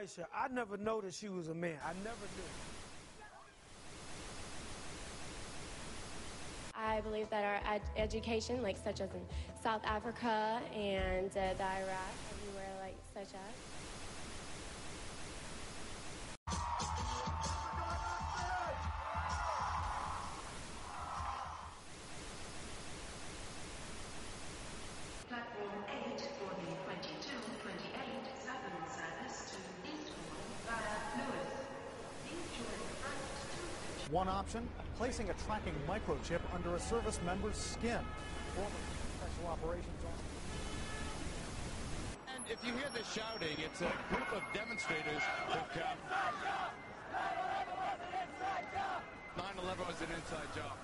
Aisha, I never noticed she was a man. I never knew. I believe that our education, like such as in South Africa and the Iraq, everywhere like such as. Platform 8 for the 2228 Southern service to Eastbourne via Lewis. Please join the first two. One option, placing a tracking microchip under a service member's skin. Former Special Operations Officer. And if you hear the shouting, it's a group of demonstrators who've come. 9/11 was an inside job.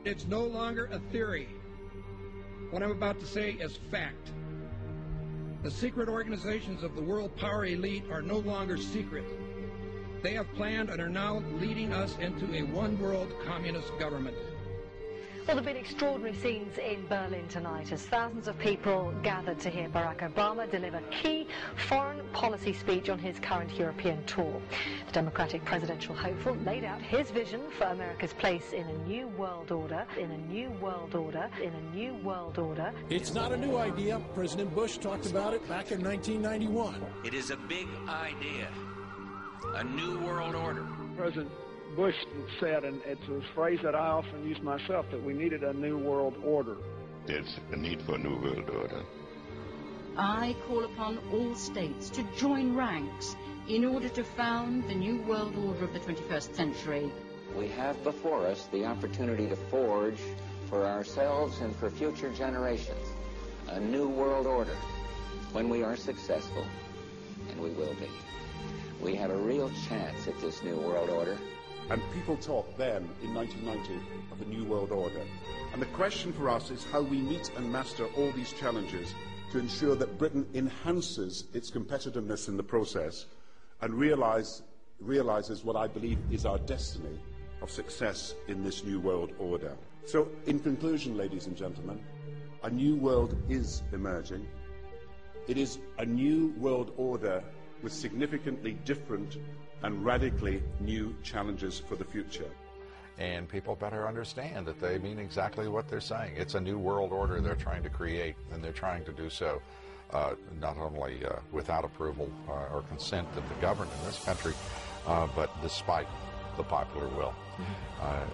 It's no longer a theory. What I'm about to say is fact. The secret organizations of the world power elite are no longer secret. They have planned and are now leading us into a one-world communist government. Well, there have been extraordinary scenes in Berlin tonight as thousands of people gathered to hear Barack Obama deliver key foreign policy speech on his current European tour. The Democratic presidential hopeful laid out his vision for America's place in a new world order, in a new world order, in a new world order. It's not a new idea. President Bush talked about it back in 1991. It is a big idea, a new world order. President Bush said, and it's a phrase that I often use myself, that we needed a new world order. There's a need for a new world order. I call upon all states to join ranks in order to found the new world order of the 21st century. We have before us the opportunity to forge for ourselves and for future generations a new world order. When we are successful, and we will be, we have a real chance at this new world order. And people talked then, in 1990, of a new world order. And the question for us is how we meet and master all these challenges to ensure that Britain enhances its competitiveness in the process and realizes what I believe is our destiny of success in this new world order. So, in conclusion, ladies and gentlemen, a new world is emerging. It is a new world order with significantly different and radically new challenges for the future. And people better understand that they mean exactly what they're saying. It's a new world order they're trying to create, and they're trying to do so not only without approval or consent of the governed in this country, but despite the popular will.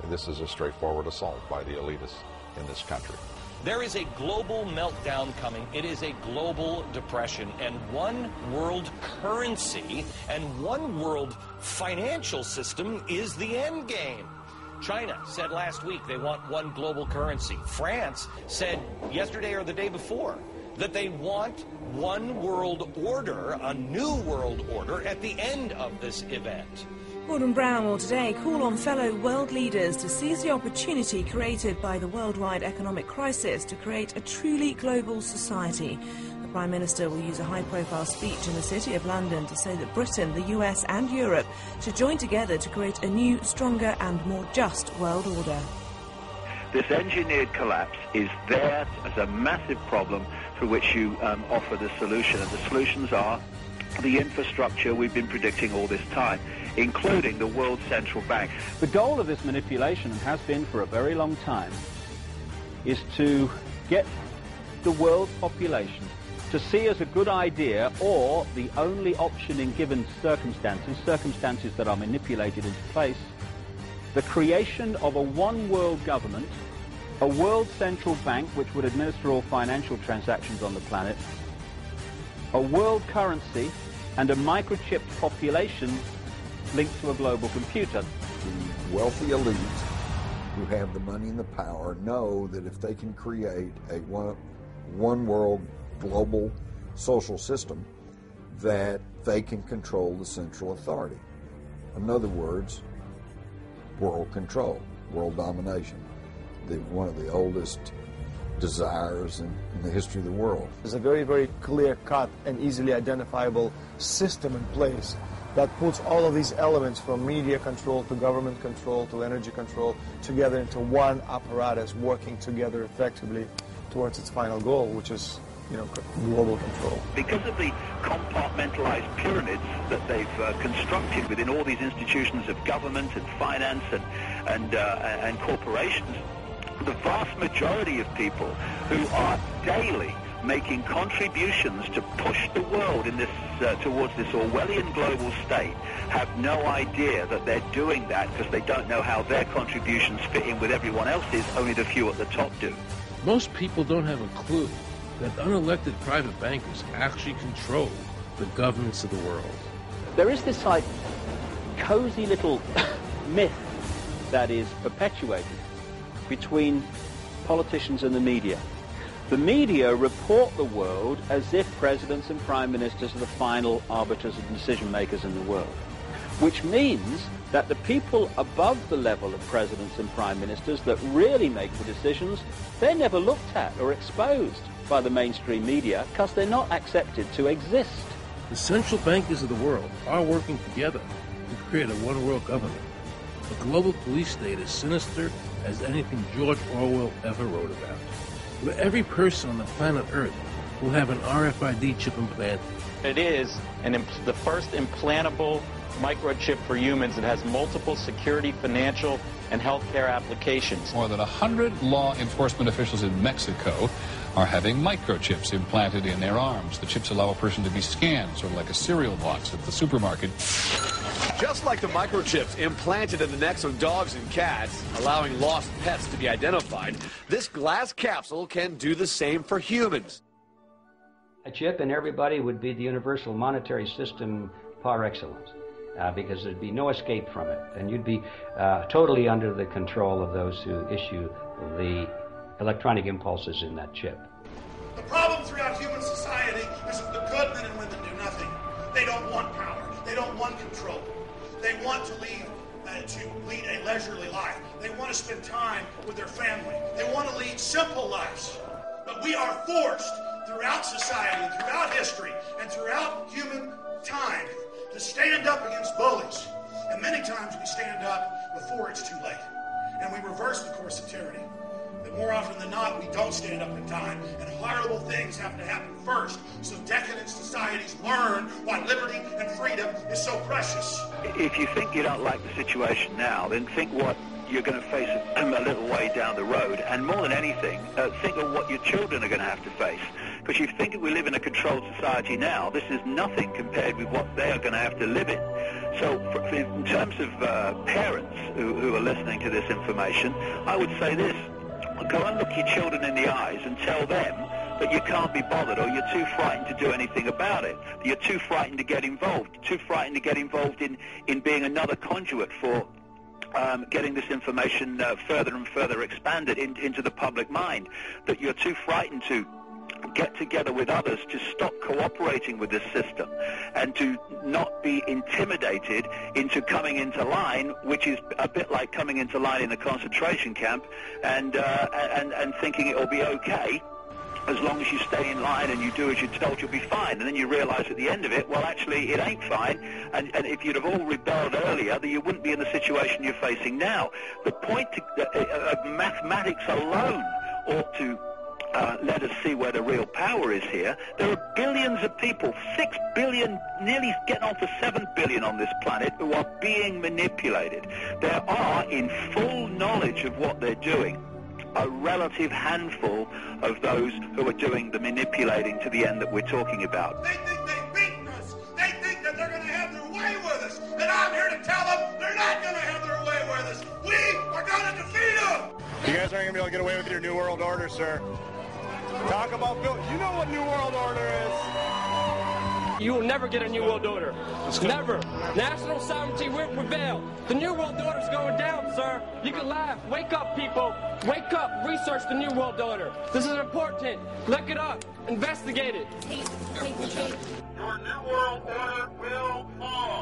This is a straightforward assault by the elitists in this country. There is a global meltdown coming. It is a global depression, and one world currency and one world financial system is the end game. China said last week they want one global currency. France said yesterday or the day before that they want one world order, a new world order, at the end of this event. Gordon Brown will today call on fellow world leaders to seize the opportunity created by the worldwide economic crisis to create a truly global society. The Prime Minister will use a high-profile speech in the City of London to say that Britain, the US and Europe should join together to create a new, stronger and more just world order. This engineered collapse is there as a massive problem for which you offer the solution, and the solutions are the infrastructure we've been predicting all this time, including the World Central Bank. The goal of this manipulation, and has been for a very long time, is to get the world population to see as a good idea, or the only option in given circumstances that are manipulated into place, the creation of a one-world government, a world central bank which would administer all financial transactions on the planet, a world currency, and a microchipped population linked to a global computer. The wealthy elite who have the money and the power know that if they can create a one world global social system, that they can control the central authority. In other words, world control, world domination, one of the oldest desires in the history of the world. There's a very, very clear-cut and easily identifiable system in place that puts all of these elements from media control to government control to energy control together into one apparatus working together effectively towards its final goal, which is, global control. Because of the compartmentalized pyramids that they've constructed within all these institutions of government and finance and corporations, the vast majority of people who are daily making contributions to push the world in this towards this Orwellian global state have no idea that they're doing that because they don't know how their contributions fit in with everyone else's. Only the few at the top do. Most people don't have a clue that unelected private bankers actually control the governments of the world. There is this cozy little myth that is perpetuated between politicians and the media. The media report the world as if presidents and prime ministers are the final arbiters and decision makers in the world, which means that the people above the level of presidents and prime ministers that really make the decisions, they're never looked at or exposed by the mainstream media because they're not accepted to exist. The central bankers of the world are working together to create a one-world government. A global police state as sinister as anything George Orwell ever wrote about, where every person on the planet Earth will have an RFID chip implanted. It is the first implantable microchip for humans that has multiple security, financial, and healthcare applications. More than 100 law enforcement officials in Mexico are having microchips implanted in their arms. The chips allow a person to be scanned, sort of like a cereal box at the supermarket. Just like the microchips implanted in the necks of dogs and cats, allowing lost pets to be identified, this glass capsule can do the same for humans. A chip in everybody would be the universal monetary system par excellence, because there'd be no escape from it, and you'd be totally under the control of those who issue the electronic impulses in that chip. The problem throughout human society is that the good men and women do nothing. They don't want power. They don't want control. They want to lead a leisurely life. They want to spend time with their family. They want to lead simple lives. But we are forced throughout society, throughout history, and throughout human time to stand up against bullies. And many times we stand up before it's too late. And we reverse the course of tyranny. But more often than not, we don't stand up in time, and horrible things have to happen first, so decadent societies learn why liberty and freedom is so precious. If you think you don't like the situation now, then think what you're going to face a little way down the road, and more than anything, think of what your children are going to have to face. Because you think we live in a controlled society now, this is nothing compared with what they are going to have to live in. So in terms of parents who are listening to this information, I would say this: go and look your children in the eyes and tell them that you can't be bothered, or you're too frightened to do anything about it. You're too frightened to get involved, too frightened to get involved in being another conduit for getting this information further and further expanded into the public mind, that you're too frightened to get together with others to stop cooperating with this system and to not be intimidated into coming into line, which is a bit like coming into line in a concentration camp and thinking it will be okay. As long as you stay in line and you do as you're told, you'll be fine. And then you realize at the end of it, well, actually, it ain't fine. And if you'd have all rebelled earlier, then you wouldn't be in the situation you're facing now. The point of mathematics alone ought to let us see where the real power is here. There are billions of people, 6 billion, nearly getting on to 7 billion on this planet, who are being manipulated. There are, in full knowledge of what they're doing, a relative handful of those who are doing the manipulating to the end that we're talking about. They think they've beaten us. They think that they're going to have their way with us. And I'm here to tell them they're not going to have their way with us. We are going to defeat them. You guys aren't going to be able to get away with your New World Order, sir. Talk about Bill. You know what New World Order is. You will never get a New World Order. Never. National sovereignty will prevail. The New World Order is going down, sir. You can laugh. Wake up, people. Wake up. Research the New World Order. This is important. Look it up. Investigate it. Your New World Order will fall.